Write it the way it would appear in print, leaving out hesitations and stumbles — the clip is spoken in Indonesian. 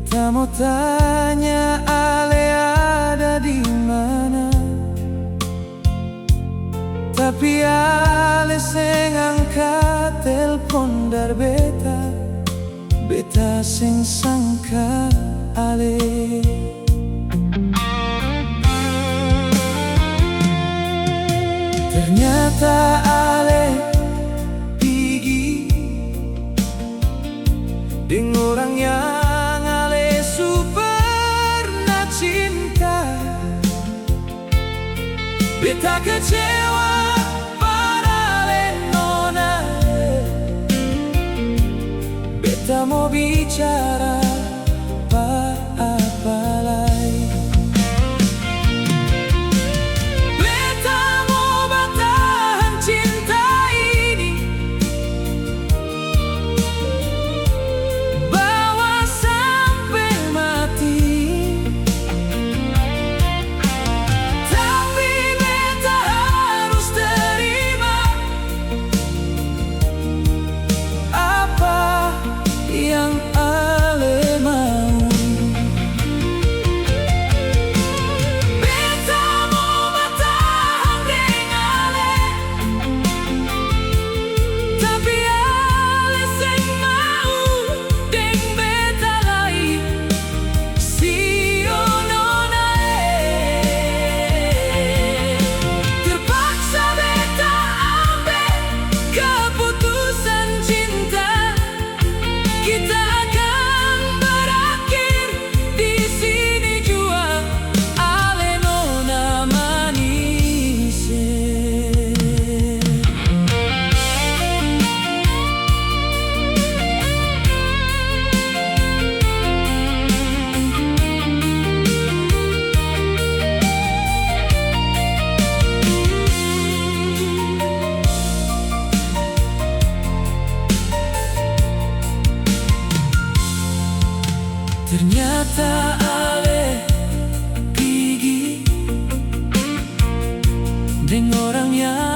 Beta mau tanya Ale ada di mana, tapi Ale seng angkat telepon dar beta. Beta seng sangka Ale ternyata Ale pergi dengan orang yang Ale pernah cinta. Beta kecewa pada Ale nona. Beta mau bicara apa lagi. Beta mau bertahan cinta ini, bawa sampai mati. Tapi beta harus terima apa yang Ale mau. Beta mau bertahan dengan Ale, tapi Ale seng mau deng beta lagi. Sio nona terpaksa beta ambil keputusan cinta. Kita akan berakhir di sini jua, Ale nona manis. Ternyata Ale pergi dengan orang yang